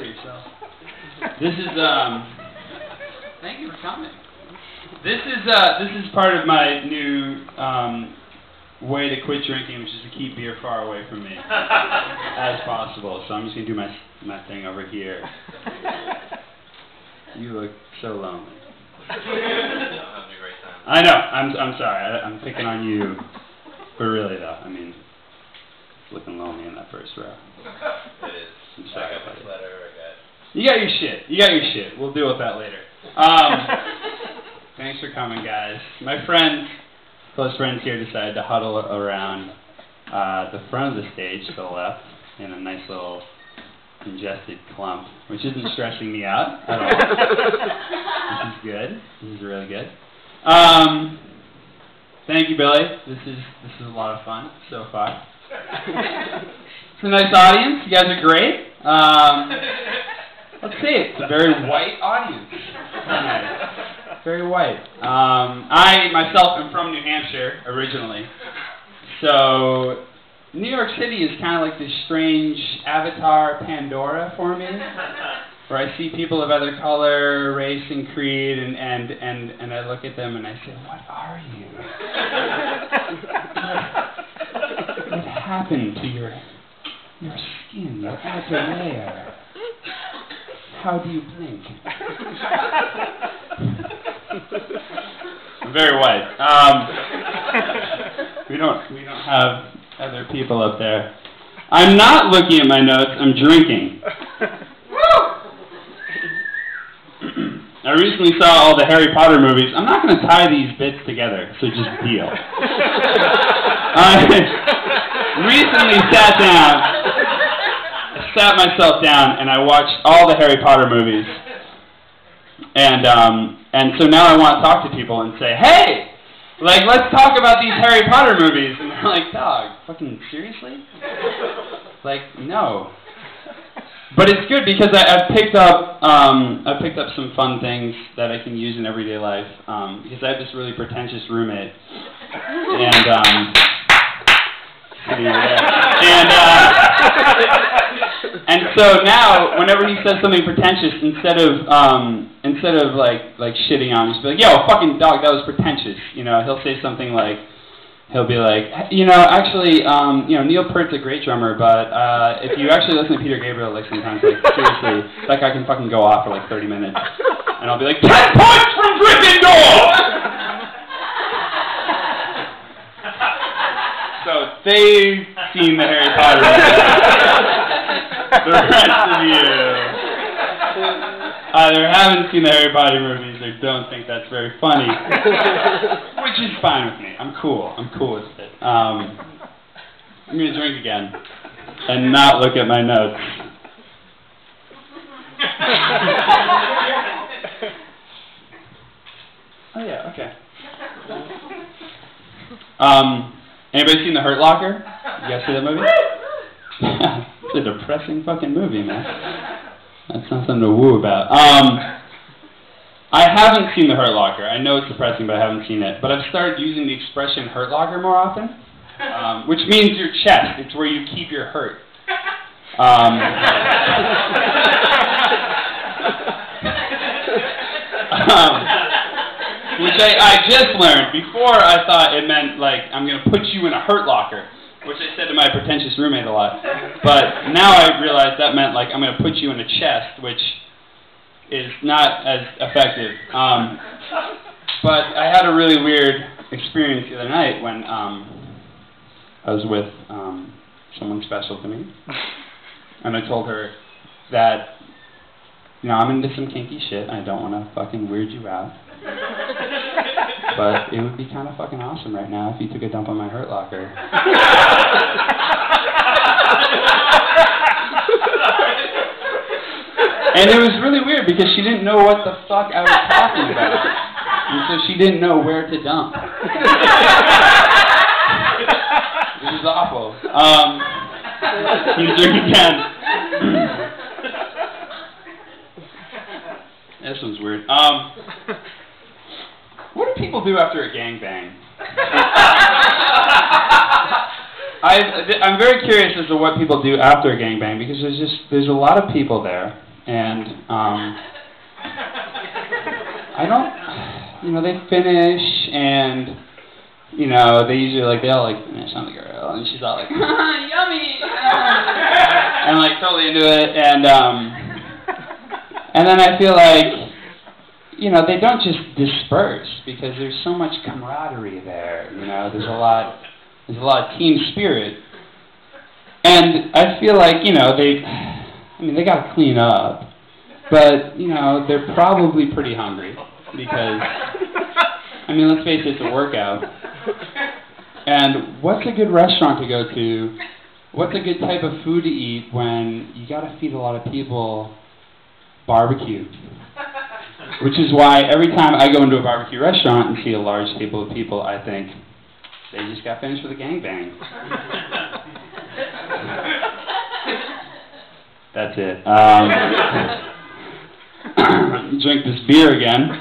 of yourself. This is thank you for coming. This is part of my new way to quit drinking, which is to keep beer far away from me as possible. So I'm just gonna do my thing over here. You look so lonely. I'm having a great time. I know. I'm sorry. I'm picking on you, but really though, I mean, it's looking lonely in that first row. It is. I'm sorry. I got my sweater. You got your shit. You got your shit. We'll deal with that later. Thanks for coming, guys. My friends, close friends here decided to huddle around the front of the stage to the left in a nice little congested clump, which isn't stressing me out at all. This is good. This is really good. Thank you, Billy. This is a lot of fun so far. It's a nice audience. You guys are great. Let's see. It's a very white audience. Very white. I myself am from New Hampshire originally, so New York City is kind of like this strange avatar Pandora for me, where I see people of other color, race, and creed, and I look at them and I say, "What are you? What happened to your skin, your outer layer? How do you blink?" I'm very white. We don't have other people up there. I'm not looking at my notes. I'm drinking. I recently saw all the Harry Potter movies. I'm not going to tie these bits together, so just deal. I recently sat myself down, and I watched all the Harry Potter movies. And so now I want to talk to people and say, hey, like, let's talk about these Harry Potter movies. And they're like, dog, fucking seriously? Like, no. But it's good because I've picked up some fun things that I can use in everyday life. Because I have this really pretentious roommate. And so now, whenever he says something pretentious, instead of like shitting on him, he's like, "Yo, fucking dog, that was pretentious." You know, he'll say something like, he'll be like, you know, actually, Neil Peart's a great drummer, but if you actually listen to Peter Gabriel, like sometimes, like seriously, that guy can fucking go off for like 30 minutes, and I'll be like, 10 points from Gryffindor. So they've seen the Harry Potter movies. The rest of you either haven't seen the Harry Potter movies or don't think that's very funny, which is fine with me. I'm cool. I'm cool with it. I'm going to drink again and not look at my notes. Oh, yeah, okay. Anybody seen The Hurt Locker? You guys see that movie? It's a depressing fucking movie, man. That's not something to woo about. I haven't seen The Hurt Locker. I know it's depressing, but I haven't seen it. But I've started using the expression Hurt Locker more often, which means your chest. It's where you keep your hurt. Which I just learned. Before I thought it meant, like, I'm going to put you in a hurt locker, which I said to my pretentious roommate a lot. But now I realize that meant, like, I'm going to put you in a chest, which is not as effective. But I had a really weird experience the other night when I was with someone special to me. And I told her that, you know, I'm into some kinky shit. I don't want to fucking weird you out. But it would be kind of fucking awesome right now if you took a dump on my Hurt Locker. And it was really weird because she didn't know what the fuck I was talking about. And so she didn't know where to dump. It was awful. You drink again. This one's weird. What do people do after a gangbang? I'm very curious as to what people do after a gangbang because there's a lot of people there, and I don't, they finish, and they usually they'll finish on the girl, and she's all like, yummy, and totally into it, and then I feel like, they don't just disperse, because there's so much camaraderie there, there's a lot of team spirit, and I feel like, they gotta clean up, but, they're probably pretty hungry, because, let's face it, it's a workout. And what's a good restaurant to go to? What's a good type of food to eat when you gotta feed a lot of people barbecue? Which is why every time I go into a barbecue restaurant and see a large table of people, I think, they just got finished with a gangbang. That's it. Drink this beer again.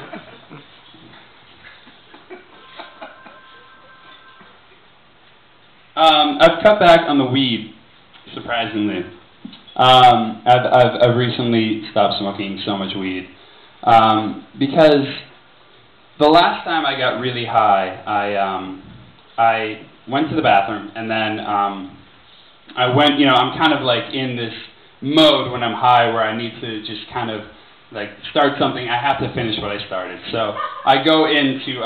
I've cut back on the weed, surprisingly. I've recently stopped smoking so much weed. Because the last time I got really high, I went to the bathroom, and then I went, I'm kind of in this mode when I'm high where I need to just kind of start something. I have to finish what I started. So I go in to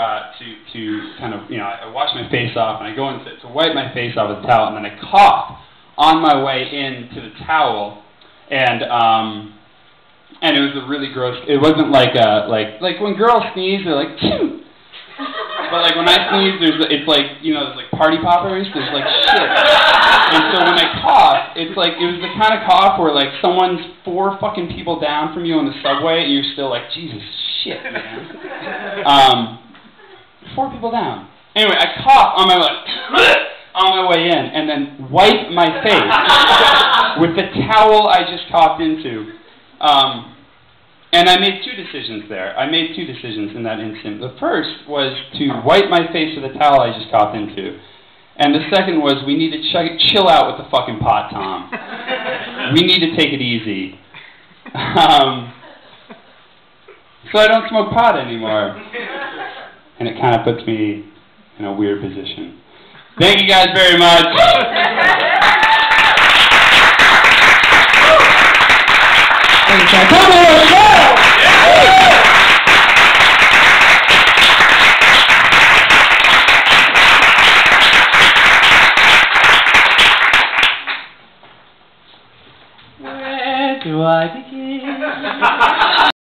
kind of, I wash my face off, and I go in to wipe my face off with a towel, and then I cough on my way into the towel, and it was a really gross. It wasn't like when girls sneeze, they're like, phew. But when I sneeze, it's there's party poppers. There's shit. And so when I cough, it was the kind of cough where someone's 4 fucking people down from you on the subway, and you're still Jesus shit, man. 4 people down. Anyway, I cough on my way in, and then wipe my face with the towel I just coughed into. And I made 2 decisions there. I made 2 decisions in that instant. The first was to wipe my face with the towel I just coughed into. And the second was, we need to chill out with the fucking pot, Tom. We need to take it easy. So I don't smoke pot anymore. And it kind of puts me in a weird position. Thank you guys very much. Where do I begin?